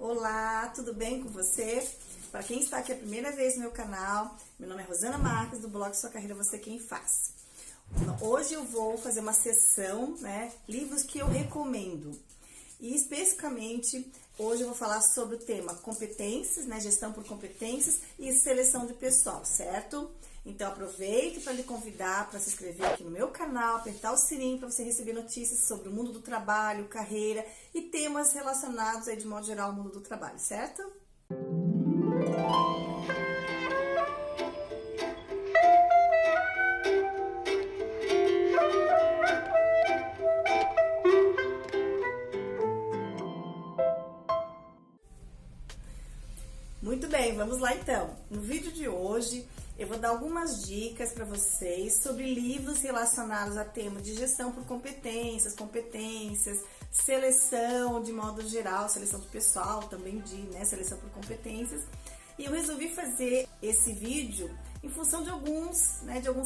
Olá, tudo bem com você? Para quem está aqui a primeira vez no meu canal, meu nome é Rosana Marques, do blog Sua Carreira Você Quem Faz. Hoje eu vou fazer uma sessão, livros que eu recomendo. E especificamente, hoje eu vou falar sobre o tema competências, gestão por competências e seleção de pessoal, certo? Então aproveite para lhe convidar para se inscrever aqui no meu canal, apertar o sininho para você receber notícias sobre o mundo do trabalho, carreira e temas relacionados aí de modo geral ao mundo do trabalho, certo? Muito bem, vamos lá então. No vídeo de hoje eu vou dar algumas dicas para vocês sobre livros relacionados a tema de gestão por competências, seleção de modo geral, seleção de pessoal também seleção por competências. E eu resolvi fazer esse vídeo em função de alguns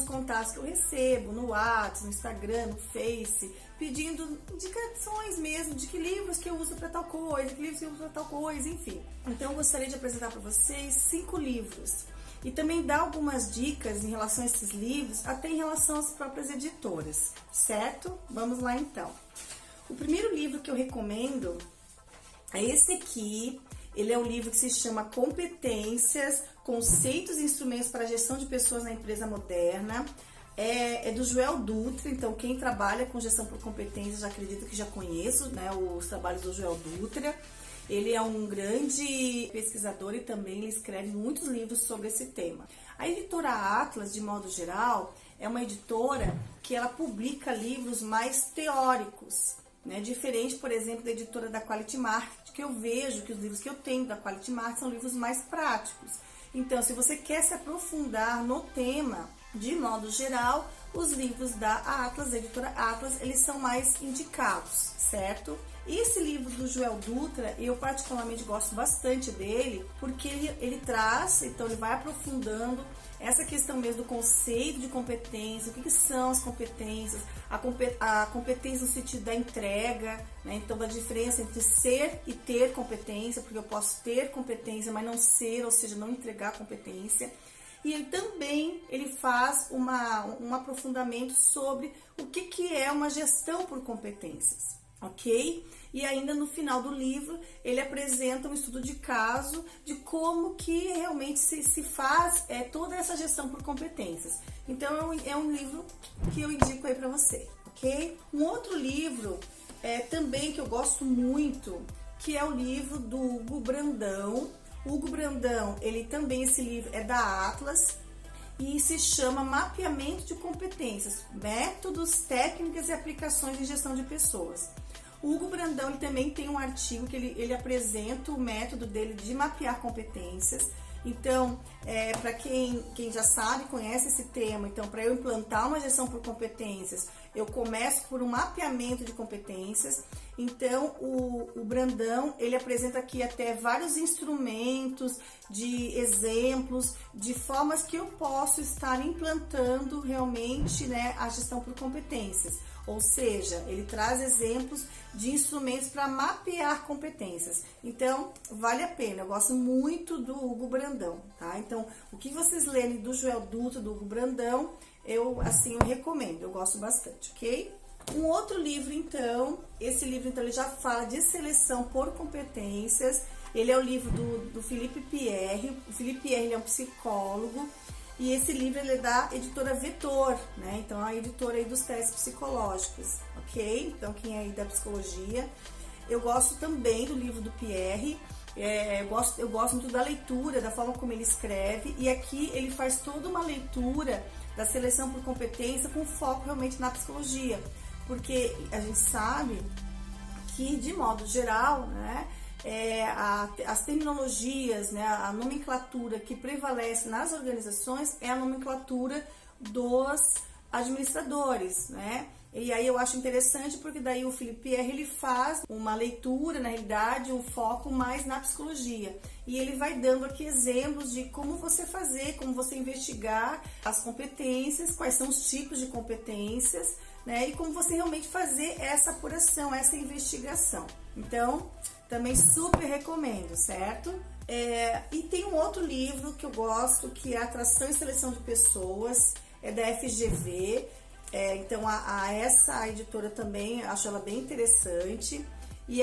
contatos que eu recebo no WhatsApp, no Instagram, no Face, pedindo indicações mesmo de que livros que eu uso para tal coisa, que livros que eu uso para tal coisa, enfim. Então eu gostaria de apresentar para vocês 5 livros e também dar algumas dicas em relação a esses livros, até em relação às próprias editoras, certo? Vamos lá então. O primeiro livro que eu recomendo é esse aqui. Ele é um livro que se chama Competências, Conceitos e Instrumentos para a Gestão de Pessoas na Empresa Moderna. É do Joel Dutra, então quem trabalha com gestão por competências já acredito que já conheço, os trabalhos do Joel Dutra. Ele é um grande pesquisador e também ele escreve muitos livros sobre esse tema. A editora Atlas, de modo geral, é uma editora que ela publica livros mais teóricos, diferente, por exemplo, da editora da Quality Market, que eu vejo que os livros que eu tenho da Quality Market são livros mais práticos. Então, se você quer se aprofundar no tema, de modo geral, os livros da Atlas, da editora Atlas, eles são mais indicados, certo? E esse livro do Joel Dutra, eu particularmente gosto bastante dele, porque ele traz, então ele vai aprofundando essa questão mesmo do conceito de competência, o que são as competências, a competência no sentido da entrega, então da diferença entre ser e ter competência, porque eu posso ter competência, mas não ser, ou seja, não entregar competência. E ele faz um aprofundamento sobre o que é uma gestão por competências, ok? E ainda no final do livro, ele apresenta um estudo de caso de como que realmente se faz toda essa gestão por competências. Então, é um livro que eu indico aí para você, ok? Um outro livro também que eu gosto muito, que é o livro do Hugo Brandão. Hugo Brandão, esse livro é da Atlas e se chama Mapeamento de Competências, Métodos, Técnicas e Aplicações em Gestão de Pessoas. O Hugo Brandão ele também tem um artigo que ele apresenta o método dele de mapear competências. Então, para quem já sabe, conhece esse tema, então para eu implantar uma gestão por competências, eu começo por um mapeamento de competências. Então, o Brandão, ele apresenta aqui até vários instrumentos, de exemplos, de formas que eu posso estar implantando realmente a gestão por competências. Ou seja, ele traz exemplos de instrumentos para mapear competências. Então, vale a pena. Eu gosto muito do Hugo Brandão, tá? Então, o que vocês lerem do Joel Dutra, do Hugo Brandão, eu recomendo. Eu gosto bastante, ok? Um outro livro, então, esse livro, ele já fala de seleção por competências. Ele é o livro do Philippe Pierre. O Philippe Pierre, ele é um psicólogo. E esse livro ele é da editora Vetor, Então, a editora aí dos testes psicológicos, ok? Então, quem é aí da psicologia. Eu gosto também do livro do Pierre. Eu gosto muito da leitura, da forma como ele escreve. E aqui ele faz toda uma leitura da seleção por competência com foco realmente na psicologia. Porque a gente sabe que, de modo geral, as terminologias, a nomenclatura que prevalece nas organizações é a nomenclatura dos administradores, E aí eu acho interessante porque daí o Philippe Pierre ele faz uma leitura, na realidade, um foco mais na psicologia. E ele vai dando aqui exemplos de como você fazer, como você investigar as competências, quais são os tipos de competências, E como você realmente fazer essa apuração, essa investigação. Então, Também super recomendo, certo? E tem um outro livro que eu gosto, que é Atração e Seleção de Pessoas, é da FGV. Então, essa editora também, acho ela bem interessante. E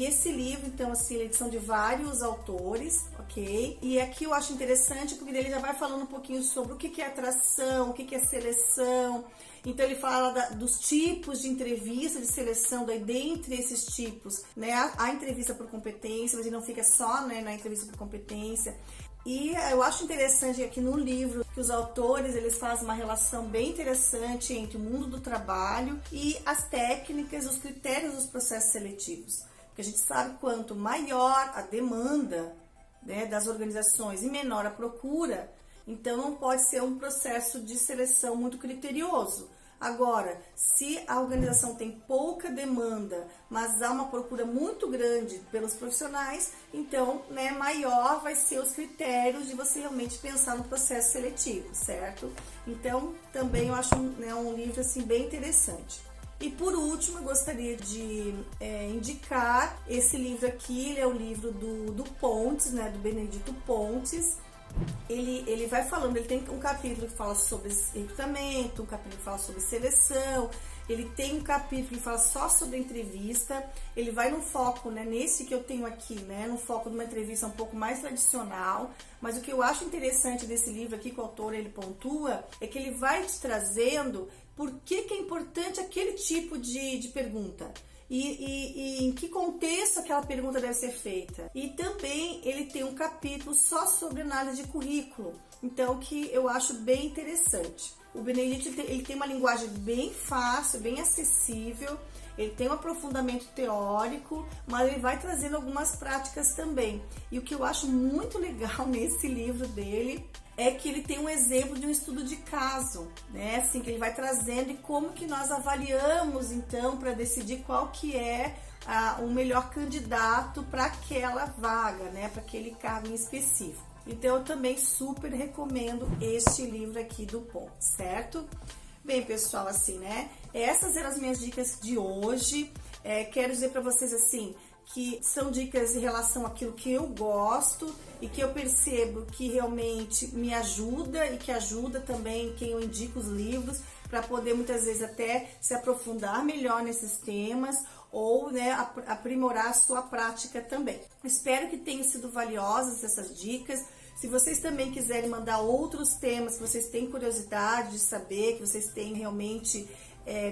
esse livro, então, assim, eles são de vários autores, ok? E aqui eu acho interessante porque ele já vai falando um pouquinho sobre o que é atração, o que é seleção. Então, ele fala dos tipos de entrevista, de seleção, daí dentre esses tipos, né? A entrevista por competência, mas ele não fica só, né, na entrevista por competência. E eu acho interessante aqui no livro que os autores eles fazem uma relação bem interessante entre o mundo do trabalho e as técnicas, os critérios dos processos seletivos. Porque a gente sabe quanto maior a demanda, né, das organizações e menor a procura, então não pode ser um processo de seleção muito criterioso. Agora, se a organização tem pouca demanda, mas há uma procura muito grande pelos profissionais, então, né, maior vai ser os critérios de você realmente pensar no processo seletivo, certo? Então, também eu acho um livro assim, bem interessante. E por último, eu gostaria de indicar esse livro aqui, ele é o livro do Pontes, né, do Benedito Pontes. Ele vai falando, ele tem um capítulo que fala sobre recrutamento, um capítulo que fala sobre seleção, ele tem um capítulo que fala só sobre entrevista, ele vai no foco, né, nesse que eu tenho aqui, né, no foco de uma entrevista um pouco mais tradicional, mas o que eu acho interessante desse livro aqui que o autor ele pontua, é que ele vai te trazendo por que é importante aquele tipo de pergunta. E em que contexto aquela pergunta deve ser feita. E também ele tem um capítulo só sobre análise de currículo, então que eu acho bem interessante. O Benedito ele tem uma linguagem bem fácil, bem acessível, ele tem um aprofundamento teórico, mas ele vai trazendo algumas práticas também. E o que eu acho muito legal nesse livro dele é que ele tem um exemplo de um estudo de caso, né? Assim, que ele vai trazendo e como que nós avaliamos, então, para decidir qual que é o melhor candidato para aquela vaga, né? Para aquele cargo em específico. Então, eu também super recomendo este livro aqui do Pontes, certo? Bem, pessoal, assim, né? Essas eram as minhas dicas de hoje. Quero dizer para vocês, assim, que são dicas em relação àquilo que eu gosto e que eu percebo que realmente me ajuda e que ajuda também quem eu indico os livros para poder muitas vezes até se aprofundar melhor nesses temas ou, né, aprimorar a sua prática também. Espero que tenham sido valiosas essas dicas. Se vocês também quiserem mandar outros temas que vocês têm curiosidade de saber, que vocês têm realmente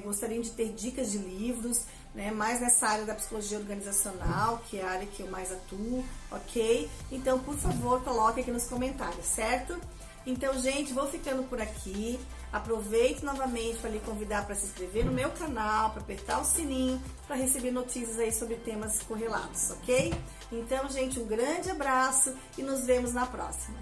gostariam de ter dicas de livros, né, mais nessa área da psicologia organizacional, que é a área que eu mais atuo, ok? Então, por favor, coloque aqui nos comentários, certo? Então, gente, vou ficando por aqui. Aproveito novamente para lhe convidar para se inscrever no meu canal, para apertar o sininho, para receber notícias aí sobre temas correlatos, ok? Então, gente, um grande abraço e nos vemos na próxima.